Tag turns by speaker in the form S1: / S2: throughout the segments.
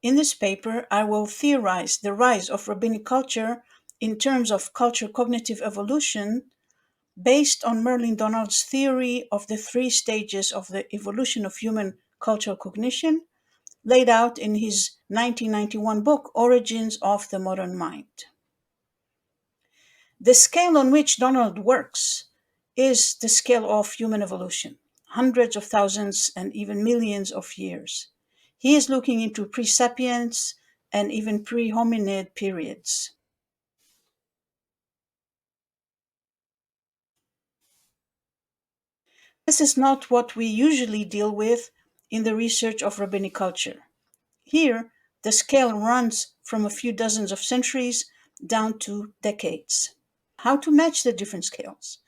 S1: In this paper, I will theorize the rise of rabbinic culture in terms of culture cognitive evolution based on Merlin Donald's theory of the three stages of the evolution of human cultural cognition, laid out in his 1991 book, Origins of the Modern Mind. The scale on which Donald works is the scale of human evolution, hundreds of thousands and even millions of years. He is looking into pre-sapiens and even pre-hominid periods. This is not what we usually deal with in the research of rabbinic culture. Here, the scale runs from a few dozens of centuries down to decades. How to match the different scales?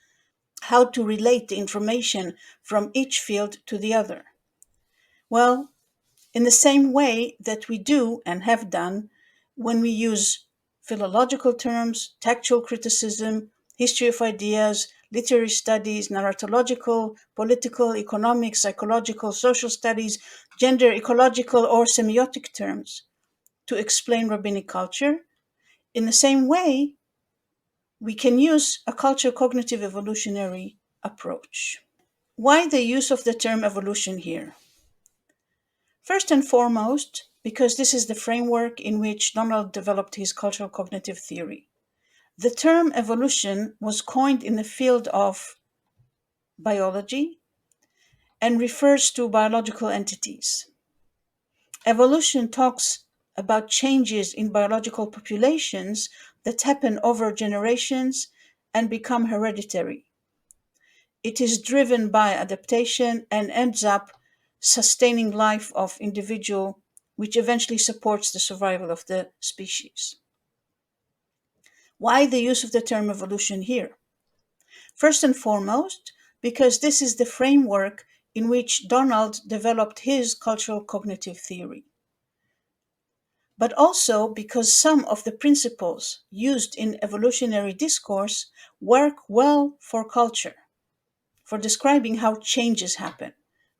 S1: How to relate the information from each field to the other? Well, in the same way that we do and have done when we use philological terms, textual criticism, history of ideas, literary studies, narratological, political, economic, psychological, social studies, gender, ecological, or semiotic terms to explain rabbinic culture. In the same way, we can use a culture cognitive evolutionary approach. Why the use of the term evolution here? First and foremost, because this is the framework in which Donald developed his cultural cognitive theory. The term evolution was coined in the field of biology and refers to biological entities. Evolution talks about changes in biological populations that happen over generations and become hereditary. It is driven by adaptation and ends up sustaining life of individual, which eventually supports the survival of the species. Why the use of the term evolution here? First and foremost, because this is the framework in which Donald developed his cultural cognitive theory, but also because some of the principles used in evolutionary discourse work well for culture, for describing how changes happen.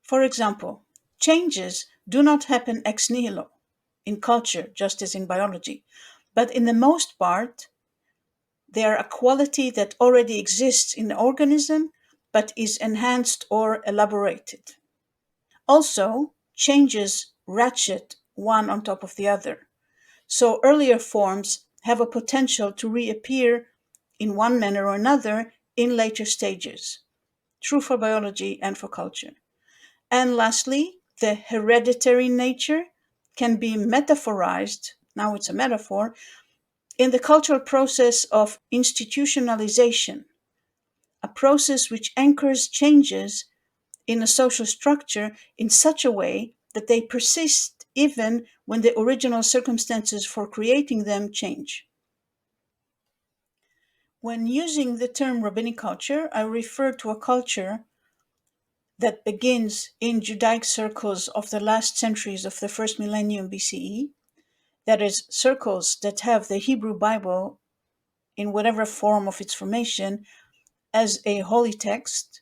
S1: For example, changes do not happen ex nihilo in culture, just as in biology, but in the most part, they are a quality that already exists in the organism but is enhanced or elaborated. Also, changes ratchet one on top of the other. So earlier forms have a potential to reappear in one manner or another in later stages. True for biology and for culture. And lastly, the hereditary nature can be metaphorized, now it's a metaphor, in the cultural process of institutionalization, a process which anchors changes in a social structure in such a way that they persist even when the original circumstances for creating them change. When using the term rabbinic culture, I refer to a culture that begins in Judaic circles of the last centuries of the first millennium BCE, that is, circles that have the Hebrew Bible in whatever form of its formation as a holy text,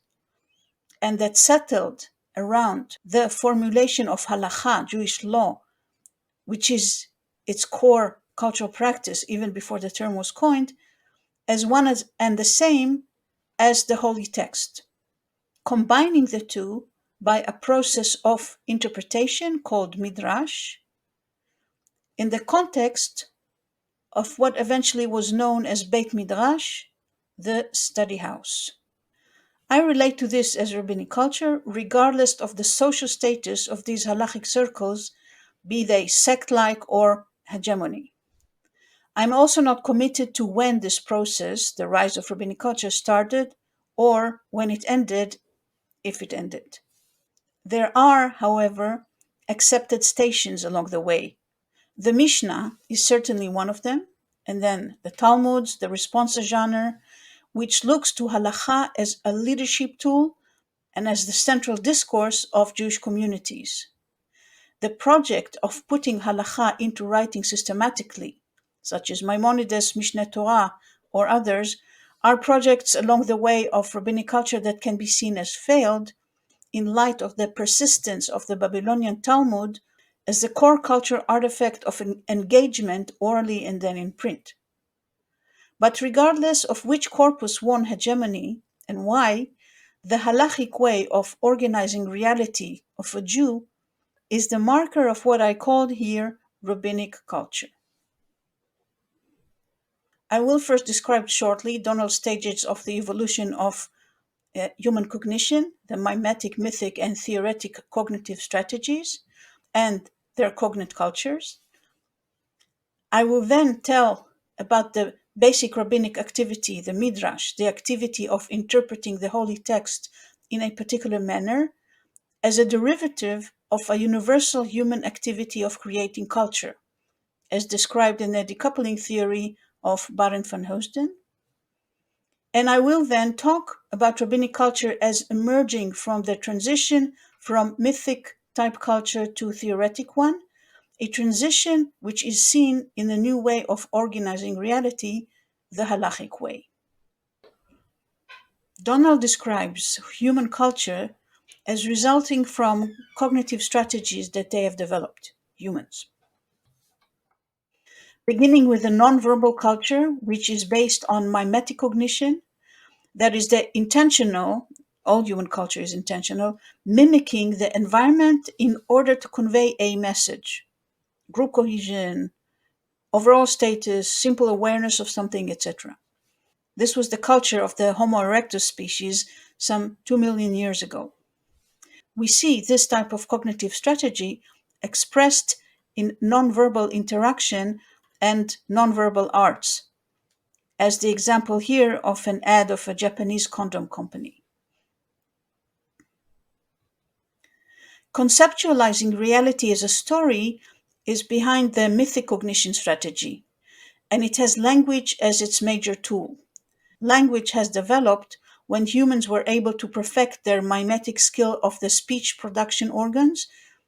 S1: and that settled around the formulation of halakha, Jewish law, which is its core cultural practice even before the term was coined, as one and the same as the holy text, combining the two by a process of interpretation called midrash in the context of what eventually was known as Beit Midrash, the study house. I relate to this as rabbinic culture, regardless of the social status of these halachic circles, be they sect-like or hegemony. I'm also not committed to when this process, the rise of rabbinic culture, started or when it ended, if it ended. There are, however, accepted stations along the way. The Mishnah is certainly one of them, and then the Talmuds, the responsa genre, which looks to halakha as a leadership tool and as the central discourse of Jewish communities. The project of putting halakha into writing systematically, such as Maimonides' Mishneh Torah or others, are projects along the way of rabbinic culture that can be seen as failed in light of the persistence of the Babylonian Talmud as the core culture artifact of engagement orally and then in print. But regardless of which corpus won hegemony and why, the halachic way of organizing reality of a Jew is the marker of what I called here rabbinic culture. I will first describe shortly Donald's stages of the evolution of human cognition, the mimetic, mythic, and theoretic cognitive strategies, and their cognate cultures. I will then tell about the basic rabbinic activity, the midrash, the activity of interpreting the holy text in a particular manner, as a derivative of a universal human activity of creating culture, as described in the decoupling theory of Barend van Hoosden. And I will then talk about rabbinic culture as emerging from the transition from mythic type culture to theoretic one, a transition which is seen in the new way of organizing reality, the halachic way. Donald describes human culture as resulting from cognitive strategies that they have developed, humans. Beginning with a nonverbal culture, which is based on mimetic cognition, that is the intentional, all human culture is intentional, mimicking the environment in order to convey a message, group cohesion, overall status, simple awareness of something, etc. This was the culture of the Homo erectus species some 2 million years ago. We see this type of cognitive strategy expressed in nonverbal interaction and nonverbal arts, as the example here of an ad of a Japanese condom company. Conceptualizing reality as a story is behind the mythic cognition strategy, and it has language as its major tool. Language has developed when humans were able to perfect their mimetic skill of the speech production organs,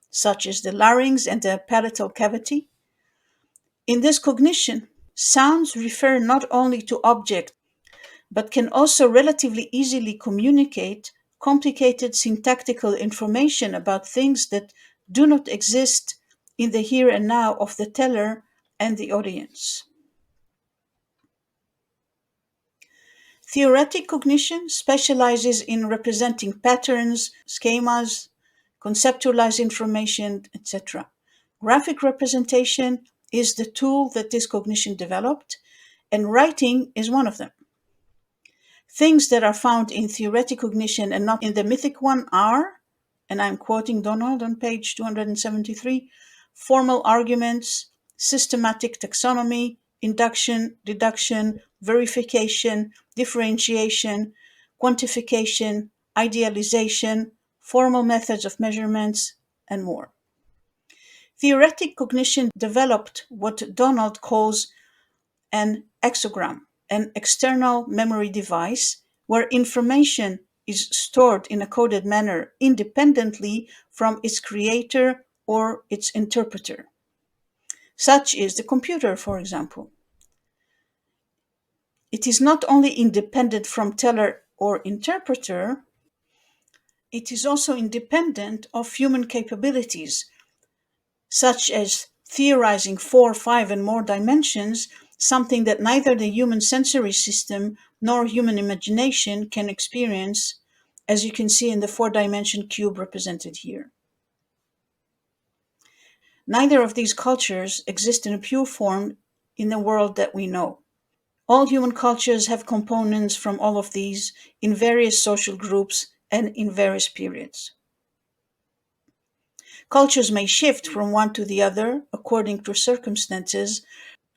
S1: such as the larynx and the palatal cavity. In this cognition, sounds refer not only to objects, but can also relatively easily communicate complicated syntactical information about things that do not exist in the here and now of the teller and the audience. Theoretic cognition specializes in representing patterns, schemas, conceptualized information, etc. Graphic representation is the tool that this cognition developed, and writing is one of them. Things that are found in theoretic cognition and not in the mythic one are, and I'm quoting Donald on page 273, formal arguments, systematic taxonomy, induction, deduction, verification, differentiation, quantification, idealization, formal methods of measurements, and more. Theoretic cognition developed what Donald calls an exogram, an external memory device where information is stored in a coded manner independently from its creator or its interpreter. Such is the computer, for example. It is not only independent from teller or interpreter, it is also independent of human capabilities, such as theorizing 4, 5, and more dimensions, something that neither the human sensory system nor human imagination can experience, as you can see in the 4-dimension cube represented here. Neither of these cultures exist in a pure form in the world that we know. All human cultures have components from all of these in various social groups and in various periods. Cultures may shift from one to the other according to circumstances,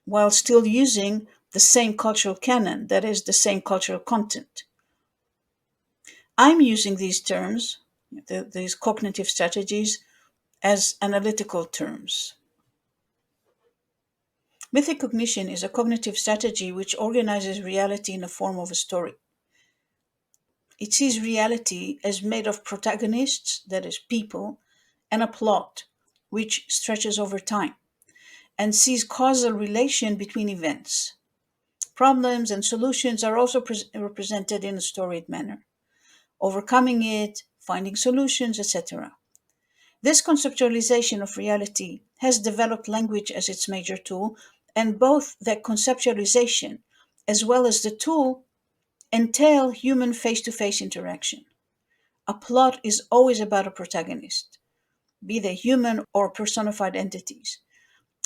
S1: while still using the same cultural canon, that is, the same cultural content. I'm using these terms, these cognitive strategies, as analytical terms. Mythic cognition is a cognitive strategy which organizes reality in the form of a story. It sees reality as made of protagonists, that is, people, and a plot, which stretches over time, and sees causal relation between events. Problems and solutions are also represented in a storied manner. Overcoming it, finding solutions, etc. This conceptualization of reality has developed language as its major tool, and both the conceptualization as well as the tool entail human face to face interaction. A plot is always about a protagonist, be they human or personified entities,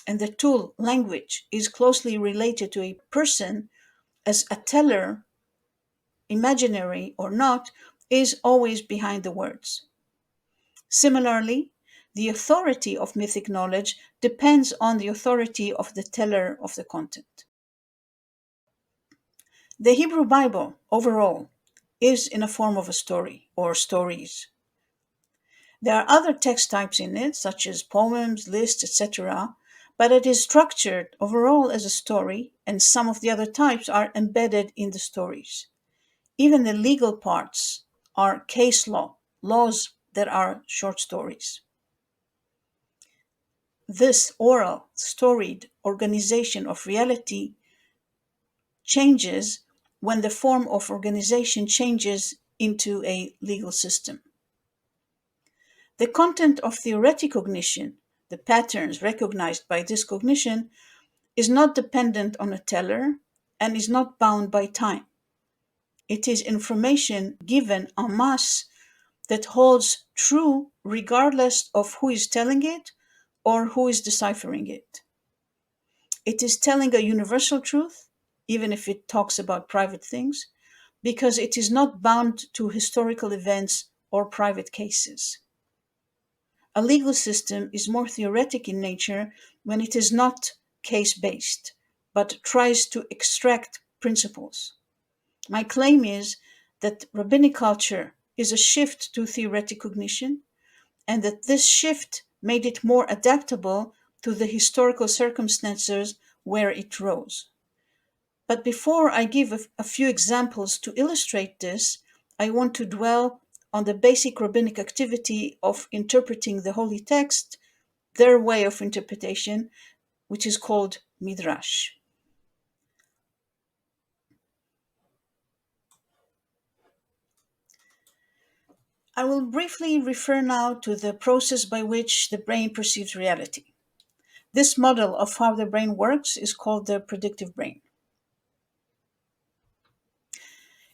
S1: and the tool, language, is closely related to a person, as a teller, imaginary or not, is always behind the words. Similarly, the authority of mythic knowledge depends on the authority of the teller of the content. The Hebrew Bible, overall, is in a form of a story or stories. There are other text types in it, such as poems, lists, etc., but it is structured overall as a story, and some of the other types are embedded in the stories. Even the legal parts are case law, laws that are short stories. This oral, storied organization of reality changes when the form of organization changes into a legal system. The content of theoretic cognition, the patterns recognized by this cognition, is not dependent on a teller and is not bound by time. It is information given en masse that holds true regardless of who is telling it or who is deciphering it. It is telling a universal truth, even if it talks about private things, because it is not bound to historical events or private cases. A legal system is more theoretic in nature when it is not case based, but tries to extract principles. My claim is that rabbinic culture is a shift to theoretic cognition, and that this shift made it more adaptable to the historical circumstances where it rose. But before I give a few examples to illustrate this, I want to dwell on the basic rabbinic activity of interpreting the holy text, their way of interpretation, which is called midrash. I will briefly refer now to the process by which the brain perceives reality. This model of how the brain works is called the predictive brain.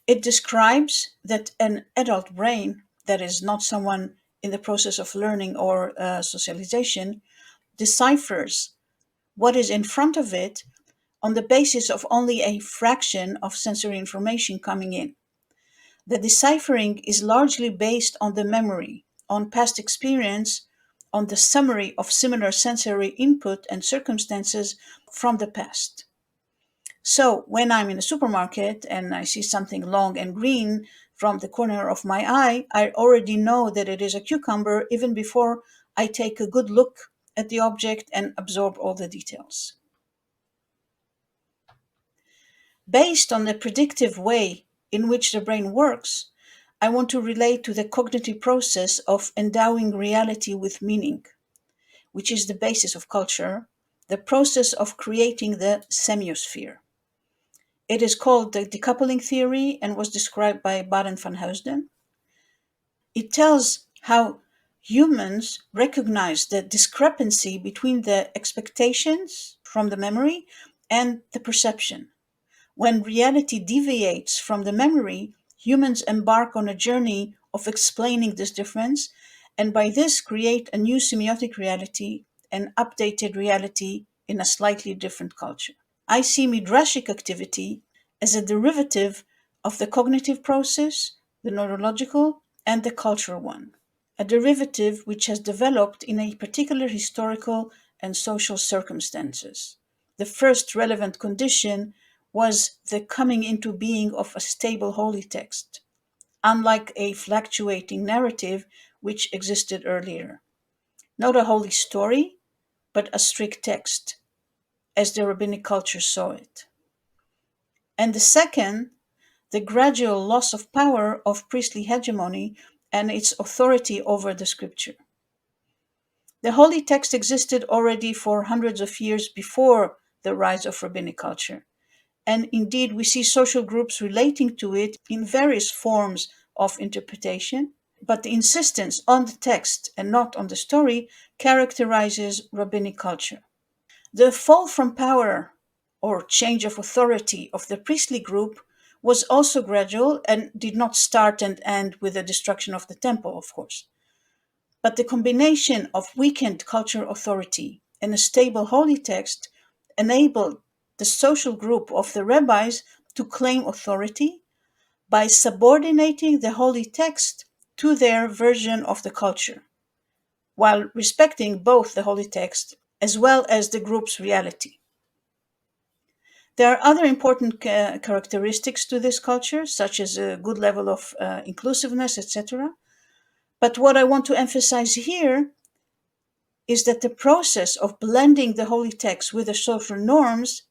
S1: It describes that an adult brain, that is not someone in the process of learning or socialization, deciphers what is in front of it on the basis of only a fraction of sensory information coming in. The deciphering is largely based on the memory, on past experience, on the summary of similar sensory input and circumstances from the past. So when I'm in a supermarket and I see something long and green from the corner of my eye, I already know that it is a cucumber even before I take a good look at the object and absorb all the details. Based on the predictive way in which the brain works, I want to relate to the cognitive process of endowing reality with meaning, which is the basis of culture, the process of creating the semiosphere. It is called the decoupling theory and was described by Baron van Heusden. It tells how humans recognize the discrepancy between the expectations from the memory and the perception. When reality deviates from the memory, humans embark on a journey of explaining this difference, and by this create a new semiotic reality, an updated reality in a slightly different culture. I see midrashic activity as a derivative of the cognitive process, the neurological, and the cultural one, a derivative which has developed in a particular historical and social circumstances. The first relevant condition was the coming into being of a stable holy text, unlike a fluctuating narrative which existed earlier. Not a holy story, but a strict text, as the rabbinic culture saw it. And the second, the gradual loss of power of priestly hegemony and its authority over the scripture. The holy text existed already for hundreds of years before the rise of rabbinic culture. And indeed, we see social groups relating to it in various forms of interpretation, but the insistence on the text and not on the story characterizes rabbinic culture. The fall from power or change of authority of the priestly group was also gradual and did not start and end with the destruction of the temple, of course. But the combination of weakened cultural authority and a stable holy text enabled the social group of the rabbis to claim authority by subordinating the holy text to their version of the culture, while respecting both the holy text as well as the group's reality. There are other important characteristics to this culture, such as a good level of inclusiveness, etc. But what I want to emphasize here is that the process of blending the holy text with the social norms,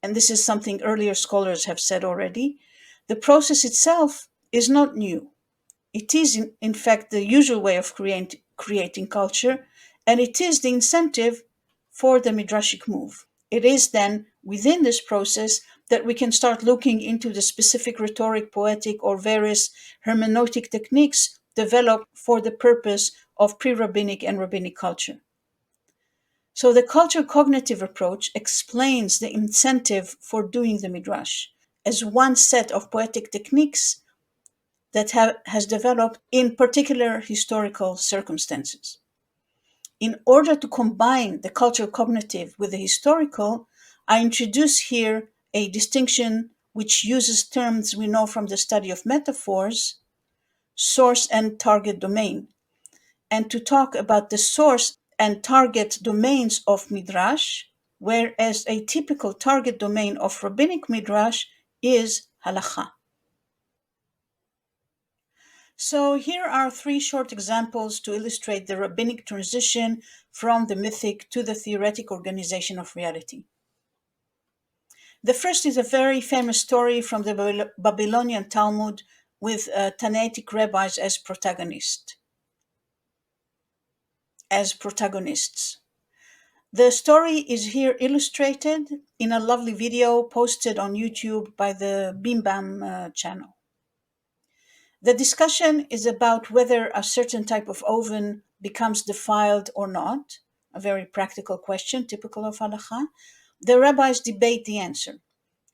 S1: and this is something earlier scholars have said already, the process itself is not new. It is, in fact, the usual way of creating culture, and it is the incentive for the midrashic move. It is then within this process that we can start looking into the specific rhetoric, poetic, or various hermeneutic techniques developed for the purpose of pre-rabbinic and rabbinic culture. So the culture cognitive approach explains the incentive for doing the midrash as one set of poetic techniques that has developed in particular historical circumstances. In order to combine the cultural cognitive with the historical, I introduce here a distinction which uses terms we know from the study of metaphors, source and target domain, and to talk about the source and target domains of midrash, whereas a typical target domain of rabbinic midrash is halacha. So here are three short examples to illustrate the rabbinic transition from the mythic to the theoretic organization of reality. The first is a very famous story from the Babylonian Talmud with Tannaitic rabbis as protagonists. The story is here illustrated in a lovely video posted on YouTube by the Bim Bam channel. The discussion is about whether a certain type of oven becomes defiled or not, a very practical question typical of halacha. The rabbis debate the answer.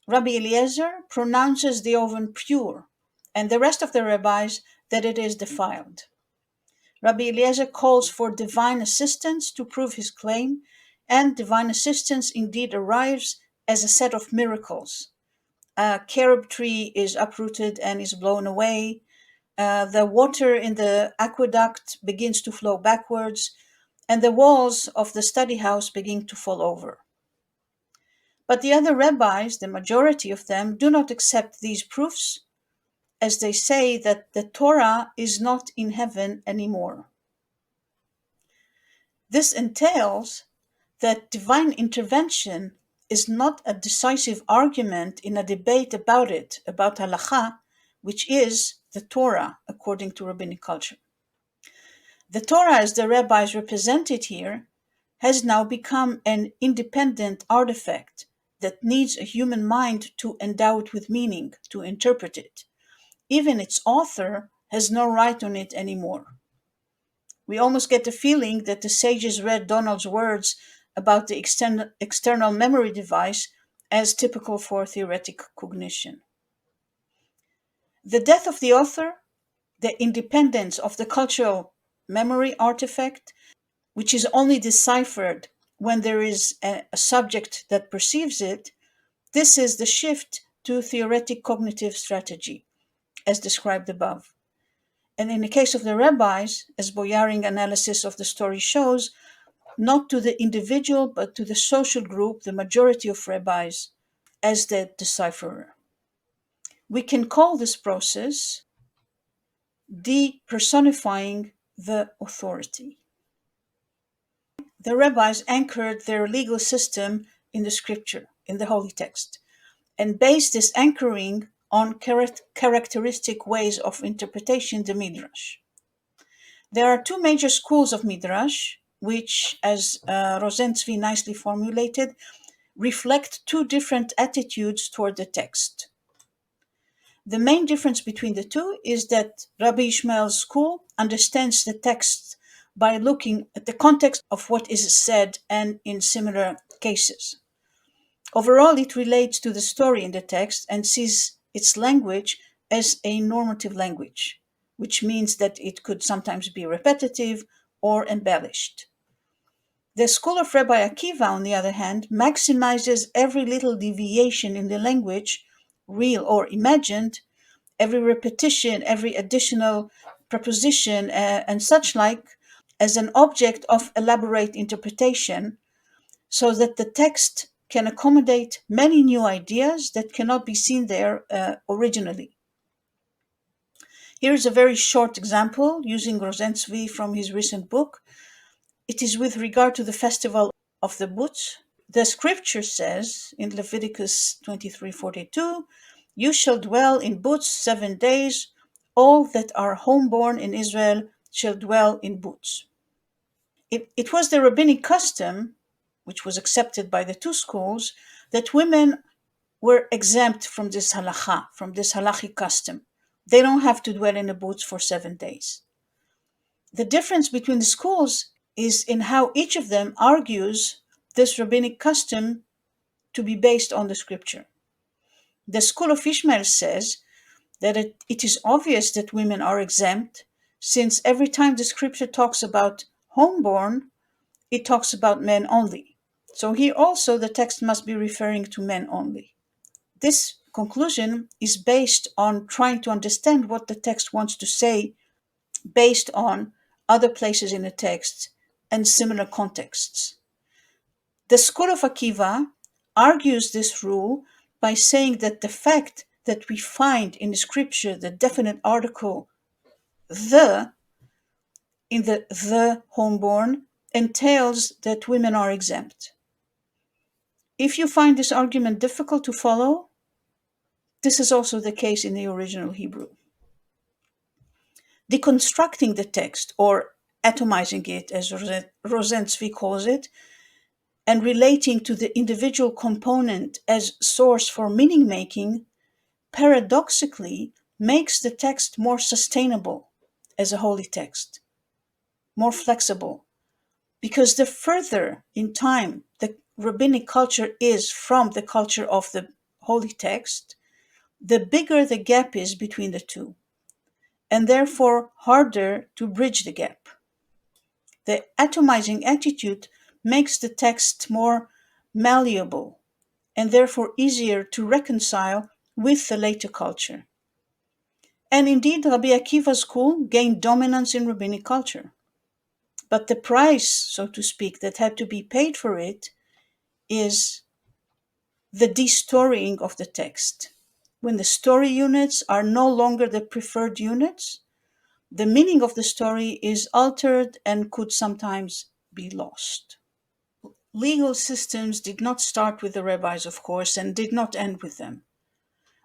S1: Rabbi Eliezer pronounces the oven pure, and the rest of the rabbis that it is defiled. Rabbi Eliezer calls for divine assistance to prove his claim, and divine assistance indeed arrives as a set of miracles. A carob tree is uprooted and is blown away. The water in the aqueduct begins to flow backwards, and the walls of the study house begin to fall over. But the other rabbis, the majority of them, do not accept these proofs, as they say that the Torah is not in heaven anymore. This entails that divine intervention is not a decisive argument in a debate about it, about halacha, which is the Torah according to rabbinic culture. The Torah, as the rabbis represent it here, has now become an independent artifact that needs a human mind to endow it with meaning, to interpret it. Even its author has no right on it anymore. We almost get the feeling that the sages read Donald's words about the external memory device as typical for theoretic cognition. The death of the author, the independence of the cultural memory artifact, which is only deciphered when there is a subject that perceives it, this is the shift to theoretic cognitive strategy, as described above. And in the case of the rabbis, as Boyaring analysis of the story shows, not to the individual, but to the social group, the majority of rabbis, as the decipherer. We can call this process depersonifying the authority. The rabbis anchored their legal system in the scripture, in the holy text, and based this anchoring on characteristic ways of interpretation, the midrash. There are two major schools of midrash, which, as Rosenzweig nicely formulated, reflect two different attitudes toward the text. The main difference between the two is that Rabbi Ishmael's school understands the text by looking at the context of what is said and in similar cases. Overall, it relates to the story in the text and sees its language as a normative language, which means that it could sometimes be repetitive or embellished. The school of Rabbi Akiva, on the other hand, maximizes every little deviation in the language, real or imagined, every repetition, every additional preposition, and such like, as an object of elaborate interpretation, so that the text can accommodate many new ideas that cannot be seen there originally. Here is a very short example using Rosenzweig from his recent book. It is with regard to the festival of the booths. The scripture says in Leviticus 23:42, "You shall dwell in booths 7 days. All that are homeborn in Israel shall dwell in booths." It was the rabbinic custom, which was accepted by the two schools, that women were exempt from this halacha, from this halachic custom. They don't have to dwell in the booths for 7 days. The difference between the schools is in how each of them argues this rabbinic custom to be based on the scripture. The school of Ishmael says that it is obvious that women are exempt, since every time the scripture talks about homeborn, it talks about men only. So here also the text must be referring to men only. This conclusion is based on trying to understand what the text wants to say based on other places in the text and similar contexts. The school of Akiva argues this rule by saying that the fact that we find in the scripture the definite article the in the homeborn entails that women are exempt. If you find this argument difficult to follow, this is also the case in the original Hebrew. Deconstructing the text, or atomizing it, as Rosenzweig calls it, and relating to the individual component as source for meaning making, paradoxically makes the text more sustainable as a holy text, more flexible, because the further in time the rabbinic culture is from the culture of the holy text, the bigger the gap is between the two, and therefore harder to bridge the gap. The atomizing attitude makes the text more malleable and therefore easier to reconcile with the later culture. And indeed, Rabbi Akiva's school gained dominance in rabbinic culture. But the price, so to speak, that had to be paid for it is the destorying of the text. When the story units are no longer the preferred units, the meaning of the story is altered and could sometimes be lost. Legal systems did not start with the rabbis, of course, and did not end with them.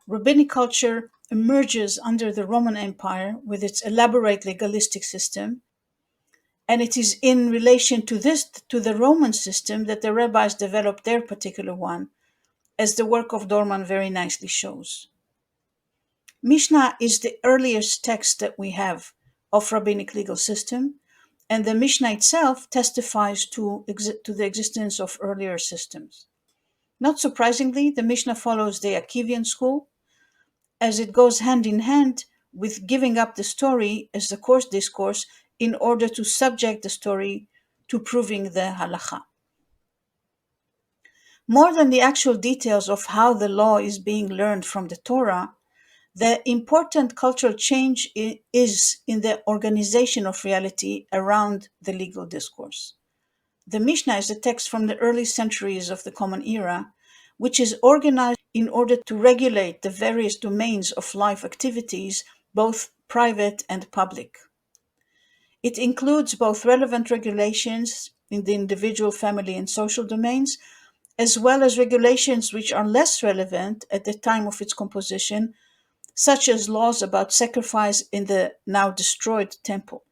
S1: Rabbinic culture emerges under the Roman Empire with its elaborate legalistic system, and it is in relation to the Roman system, that the rabbis developed their particular one, as the work of Dorman very nicely shows. Mishnah is the earliest text that we have of rabbinic legal system, and the Mishnah itself testifies to the existence of earlier systems. Not surprisingly, the Mishnah follows the Akivian school, as it goes hand in hand with giving up the story as the course discourse in order to subject the story to proving the halacha. More than the actual details of how the law is being learned from the Torah, the important cultural change is in the organization of reality around the legal discourse. The Mishnah is a text from the early centuries of the Common Era, which is organized in order to regulate the various domains of life activities, both private and public. It includes both relevant regulations in the individual, family, and social domains, as well as regulations which are less relevant at the time of its composition, such as laws about sacrifice in the now destroyed temple.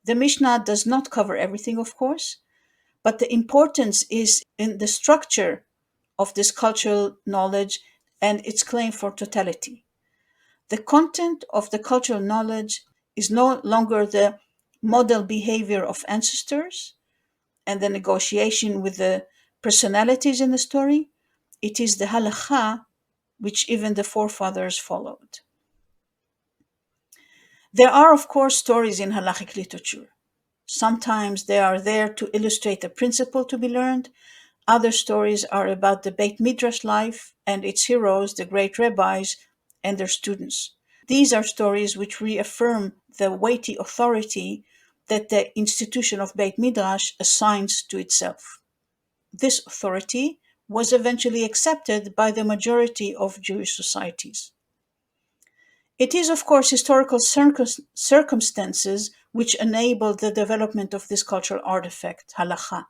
S1: The Mishnah does not cover everything, of course, but the importance is in the structure of this cultural knowledge and its claim for totality. The content of the cultural knowledge is no longer the model behavior of ancestors and the negotiation with the personalities in the story. It is the halakha which even the forefathers followed. There are, of course, stories in halachic literature. Sometimes they are there to illustrate a principle to be learned. Other stories are about the Beit Midrash life and its heroes, the great rabbis, and their students. These are stories which reaffirm the weighty authority that the institution of Beit Midrash assigns to itself. This authority was eventually accepted by the majority of Jewish societies. It is, of course, historical circumstances which enabled the development of this cultural artifact, halacha.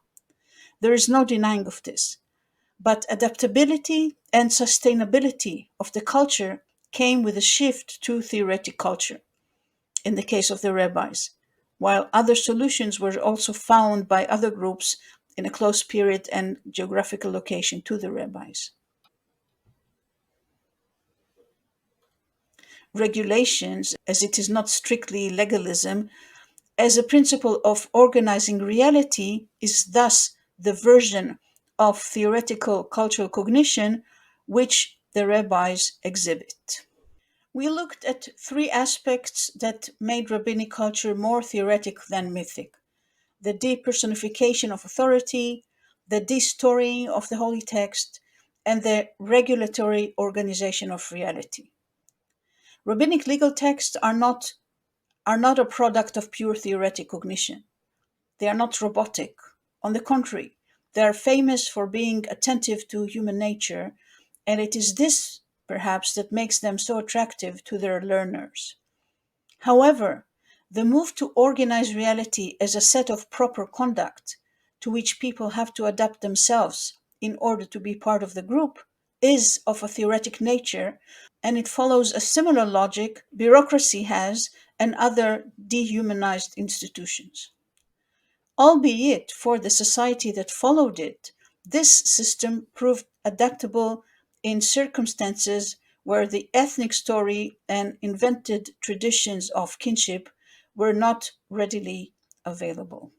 S1: There is no denying of this. But adaptability and sustainability of the culture came with a shift to theoretic culture, in the case of the rabbis, while other solutions were also found by other groups in a close period and geographical location to the rabbis. Regulations, as it is not strictly legalism, as a principle of organizing reality, is thus the version of theoretical cultural cognition which the rabbis exhibit. We looked at three aspects that made rabbinic culture more theoretic than mythic: the depersonification of authority, the destorying of the holy text, and the regulatory organization of reality. Rabbinic legal texts are not a product of pure theoretic cognition. They are not robotic. On the contrary, they are famous for being attentive to human nature, and it is this, perhaps, that makes them so attractive to their learners. However, the move to organize reality as a set of proper conduct to which people have to adapt themselves in order to be part of the group is of a theoretic nature, and it follows a similar logic bureaucracy has and other dehumanized institutions. Albeit for the society that followed it, this system proved adaptable in circumstances where the ethnic story and invented traditions of kinship were not readily available.